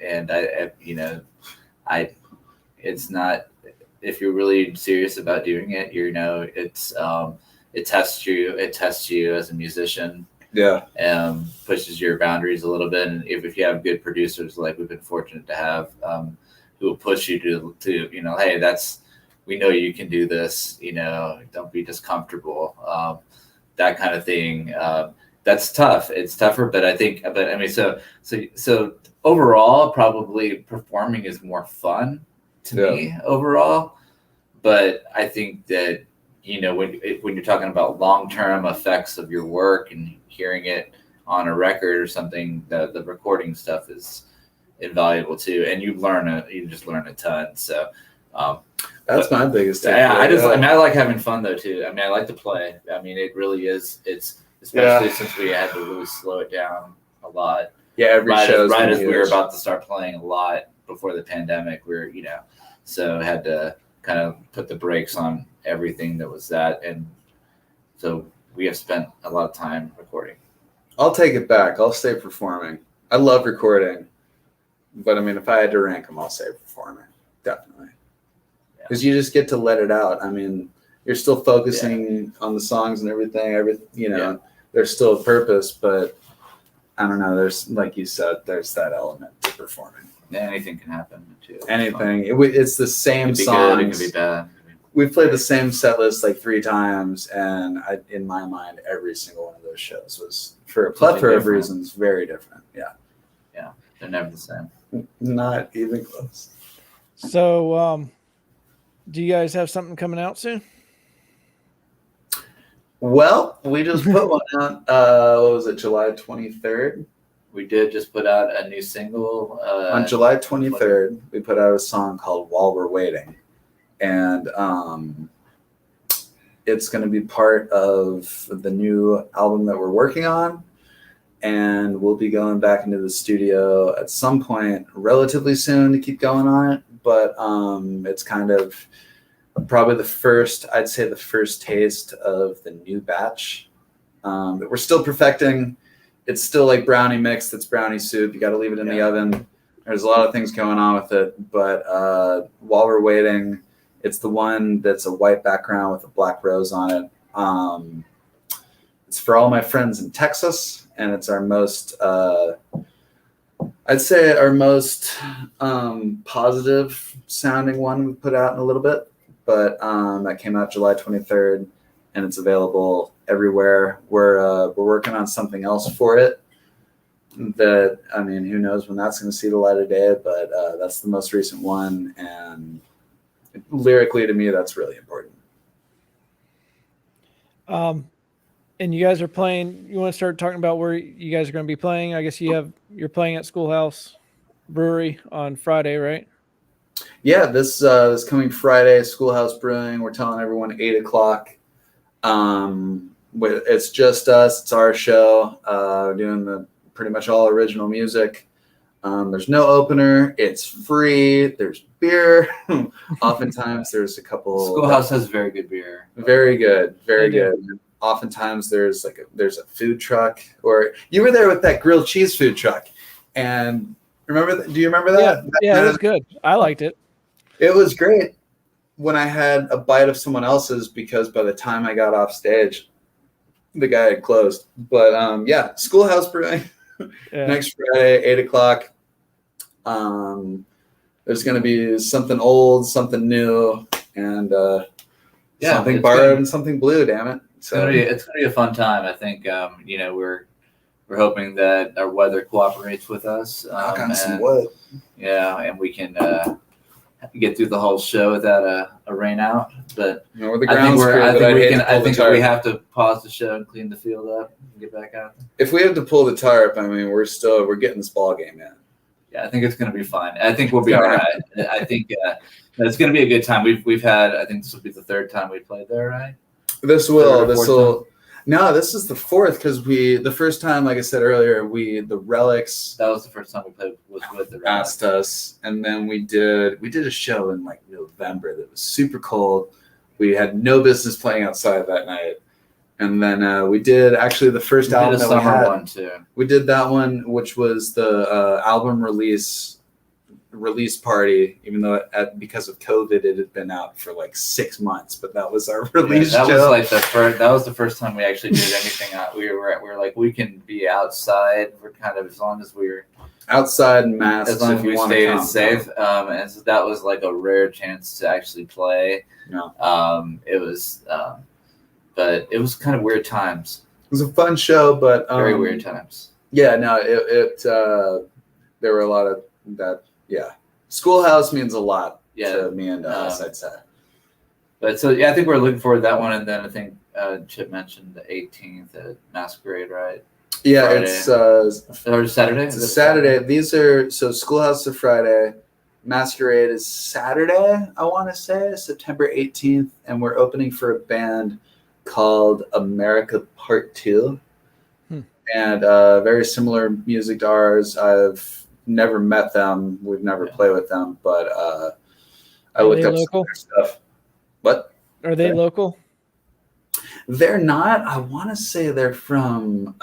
it's not, if you're really serious about doing it, it tests you as a musician. Yeah. Pushes your boundaries a little bit. And if you have good producers, like we've been fortunate to have, who will push you to, hey, we know you can do this, don't be just comfortable. That kind of thing. That's tough. It's tougher, but I mean, so overall, probably performing is more fun to me overall. But I think that, when you're talking about long-term effects of your work and hearing it on a record or something, the recording stuff is invaluable too. And you just learn a ton. So that's my biggest takeaway. I like having fun though too. I mean, I like to play. I mean, it really is. It's especially since we had to really slow it down a lot. Yeah, every show. Right as we were about to start playing a lot before the pandemic, so had to kind of put the brakes on everything that was that, and so we have spent a lot of time recording. I'll take it back. I'll say performing. I love recording, but I mean, if I had to rank them, I'll say performing, definitely, because you just get to let it out. I mean, you're still focusing on the songs and everything. There's still a purpose, but I don't know. There's, like you said, there's that element to performing. Anything can happen too. Anything. It's the same songs. It could be bad. We've played the same set list like 3 times, and in my mind, every single one of those shows was, for a plethora of reasons, very different. Yeah. Yeah, they're never the same. Not even close. So, do you guys have something coming out soon? Well, we just put one out. What was it, July 23rd? We did just put out a new single. On July 23rd, we put out a song called While We're Waiting. And it's going to be part of the new album that we're working on. And we'll be going back into the studio at some point relatively soon to keep going on it. But it's kind of probably the first taste of the new batch that we're still perfecting. It's still like brownie mix. It's brownie soup. You got to leave it in the oven. There's a lot of things going on with it. But While We're Waiting, it's the one that's a white background with a black rose on it. It's for all my friends in Texas, and it's our most, I'd say our most positive sounding one we put out in a little bit. But that came out July 23rd, and it's available everywhere. We're working on something else for it. That, I mean, who knows when that's going to see the light of day? But that's the most recent one, and lyrically, to me, that's really important. And you guys are playing. You want to start talking about where you guys are going to be playing? I guess you're playing at Schoolhouse Brewery on Friday, right? Yeah, this coming Friday, Schoolhouse Brewing. We're telling everyone 8:00. It's just us. It's our show. We're doing pretty much all original music. There's no opener. It's free. There's beer. Oftentimes, there's a couple. Schoolhouse has very good beer. Very good. Very good. Oftentimes, there's a food truck. Or you were there with that grilled cheese food truck, and remember? Do you remember that? Yeah, it was good. I liked it. It was great when I had a bite of someone else's, because by the time I got off stage, the guy had closed. But Schoolhouse Brewing next Friday, 8:00. There's going to be something old, something new, and something borrowed and something blue. Damn it! So it's going to be a fun time. I think we're hoping that our weather cooperates with us. Knock on some wood. Yeah, and we can get through the whole without a rain out. But I think we have to pause the show and clean the field up and get back out. If we have to pull the tarp, I mean, we're getting this ball game in. Yeah, I think it's going to be fine. I think we'll be all right. I think it's going to be a good time. We've had, I think this will be the 3rd time we played there, right? This is the 4th, because the first time, like I said earlier, the Relics. That was the first time we played was with the Relics. Asked us, and then we did a show in like November that was super cold. We had no business playing outside that night. And then we did actually the first album that we had. One too. We did that one, which was the album release release party, even though because of COVID it had been out for like 6 months, but that was our release that show. was like that was the first time we actually did anything out. We were like, we can be outside. We're kind of, as long as we're outside and masks, as long as we stayed safe. Come. And so that was like a rare chance to actually play. It was but it was kind of weird times. It was a fun show, but very weird times. Yeah, no, it there were a lot of that. Yeah, Schoolhouse means a lot to me and us, I'd say. But so yeah, I think we're looking forward to that one, and then I think Chip mentioned the 18th at Masquerade, right? Yeah, Friday. it's or Saturday. It's a Saturday. These are Schoolhouse is Friday, Masquerade is Saturday. I want to say September 18th, and we're opening for a band called America Part 2, and very similar music to ours. I've never met them. We've never played with them, but I looked up some of their stuff. What? Are they local? They're not. I want to say they're from.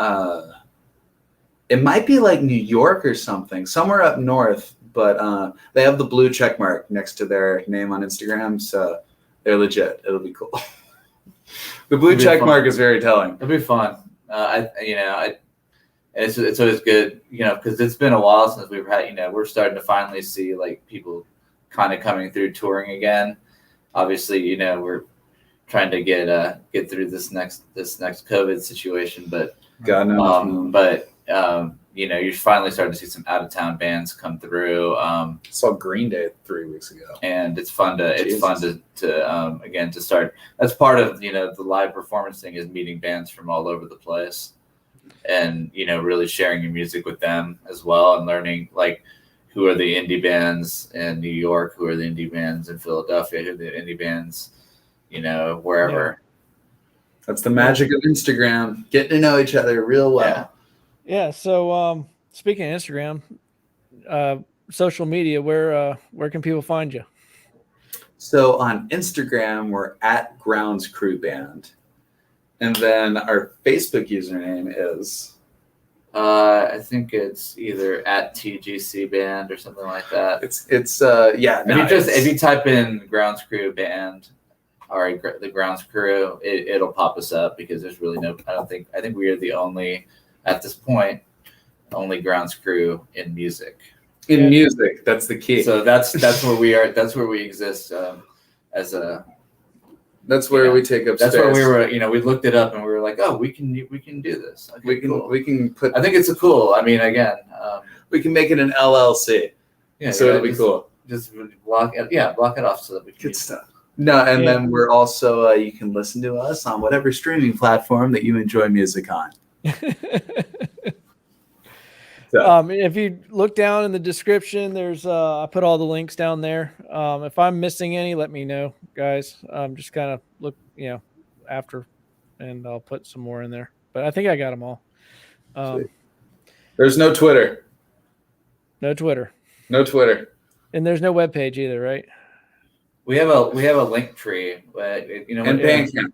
It might be like New York or something, somewhere up north. But they have the blue check mark next to their name on Instagram, so they're legit. It'll be cool. The blue check mark is very telling. It'll be fun. It's always good, because it's been a while since we've had, we're starting to finally see like people kind of coming through touring again. Obviously, we're trying to get through this next COVID situation, but you're finally starting to see some out of town bands come through. I saw Green Day 3 weeks ago, and it's fun to again to start. That's part of the live performance thing, is meeting bands from all over the place, and really sharing your music with them as well, and learning like who are the indie bands in New York, who are the indie bands in Philadelphia, who are the indie bands, wherever. Yeah. That's the magic of Instagram, getting to know each other real well. Yeah. So speaking of Instagram, social media, where can people find you? So on Instagram, we're at Grounds Crew Band. And then our Facebook username is? I think it's either at TGC Band or something like that. If you type in Grounds Crew Band or the Grounds Crew, it'll pop us up, because there's really I think we are the only, at this point, only Grounds Crew in music. Music, that's the key. So that's where we are. That's where we exist as a. That's where we take up That's space. where we were. We looked it up and we were like, oh, we can do this. Okay, we can put. I think it's cool. I mean, again, we can make it an LLC. Yeah, so it'll be cool. Just block it off so that we can. Good stuff. No, and then we're also you can listen to us on whatever streaming platform that you enjoy music on. If you look down in the description, there's I put all the links down there. If I'm missing any, let me know, guys. Just kind of look, after, and I'll put some more in there. But I think I got them all. There's no Twitter. No Twitter. No Twitter. And there's no webpage either, right? We have a link tree, but and Bandcamp.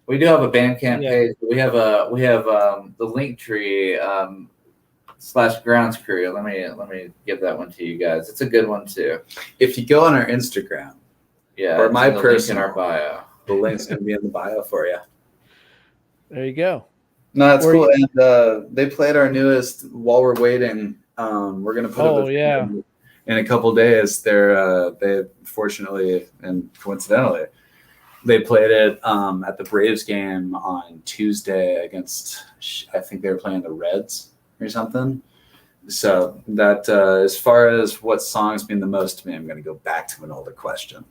We do have a Bandcamp page. We have the link tree. /Grounds Crew. Let me give that one to you guys. It's a good one too. If you go on our Instagram, or my personal, in our bio, the link's gonna be in the bio for you. There you go. No, that's cool. And they played our newest "While We're Waiting." We're gonna put it in a couple days. They fortunately and coincidentally, they played it at the Braves game on Tuesday against. I think they were playing the Reds or something. So that as far as what songs mean the most to me, I'm going to go back to an older question.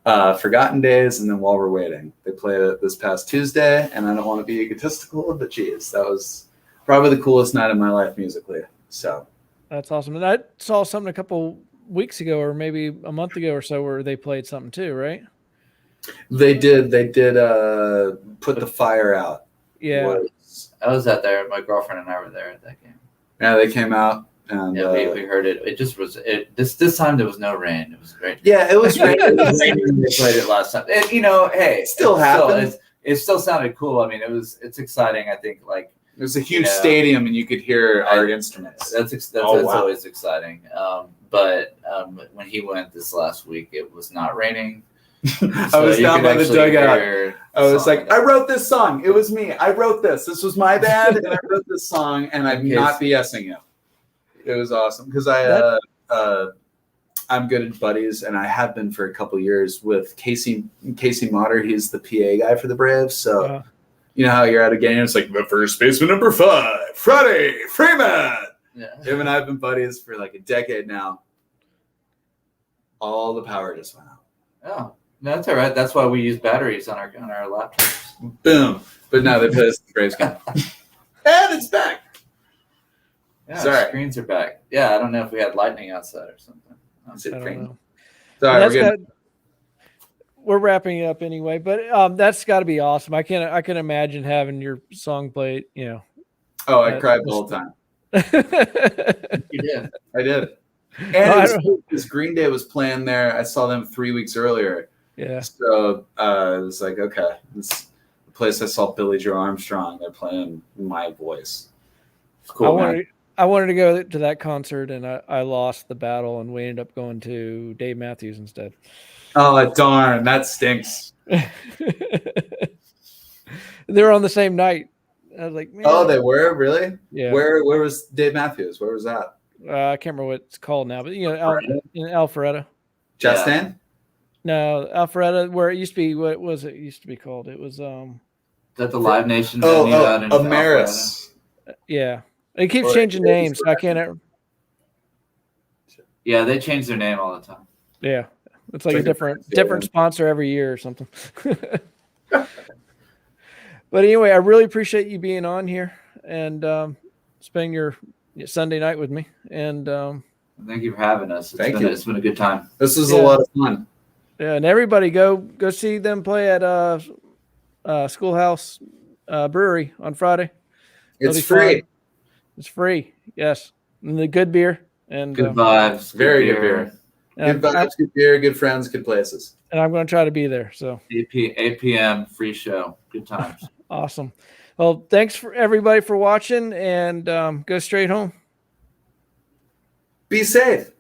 Forgotten Days, and then While We're Waiting. They played it this past Tuesday, and I don't want to be egotistical, but geez, that was probably the coolest night of my life musically. So that's awesome. And I saw something a couple weeks ago, or maybe a month ago or so, where they played something too, right? They did Put the Fire Out. Yeah. I was out there. My girlfriend and I were there at that game. Yeah, they came out, and we heard it. It just was. This time there was no rain. It was great. Yeah, it was raining. They played it last time. And, hey, it still happened. It still sounded cool. I mean, it's exciting. I think it was a huge stadium, and you could hear our instruments. That's always exciting. But when he went this last week, it was not raining. I was down by the dugout. I was like, I wrote this song. It was me. I wrote this. This was my band, and I wrote this song, and I'm not BSing you. It was awesome because I'm good buddies, and I have been for a couple years with Casey Motter. He's the PA guy for the Braves. So you know how you're at a game, it's like the first baseman number 5, Freddie Freeman. Yeah. Him and I have been buddies for like a decade now. All the power just went out. Oh, that's all right. That's why we use batteries on our laptops. Boom. But now they put us in the Braves game. And it's back. Yeah, sorry. Screens are back. Yeah, I don't know if we had lightning outside or something. I don't know. Sorry, we're wrapping up anyway, but that's got to be awesome. I can imagine having your song played. Oh, I cried the whole time. You did. I did. And this Green Day was playing there. I saw them 3 weeks earlier. Yeah. So it was like, okay, this is the place I saw Billy Joe Armstrong. They're playing my voice. It's cool. I wanted to go to that concert, and I lost the battle, and we ended up going to Dave Matthews instead. Oh, darn. That stinks. They were on the same night. I was like, man. Oh, they were? Really? Yeah. Where was Dave Matthews? Where was that? I can't remember what it's called now, but in Alpharetta. Chastain? No, Alpharetta, where it used to be. What was it used to be called? It was Is that the Live Nation? Amaris. Yeah, it keeps changing names. So I can't. Yeah, they change their name all the time. Yeah, it's like a different sponsor every year or something. But anyway, I really appreciate you being on here and spending your Sunday night with me. And thank you for having us. It's been a good time. This was a lot of fun. Yeah, and everybody go see them play at Schoolhouse Brewery on Friday. It's free. Fun. It's free. Yes, and the good beer and good vibes. Very good beer. Good vibes, good beer, good friends, good places. And I'm going to try to be there. So 8 p.m. free show. Good times. Awesome. Well, thanks for everybody for watching, and go straight home. Be safe.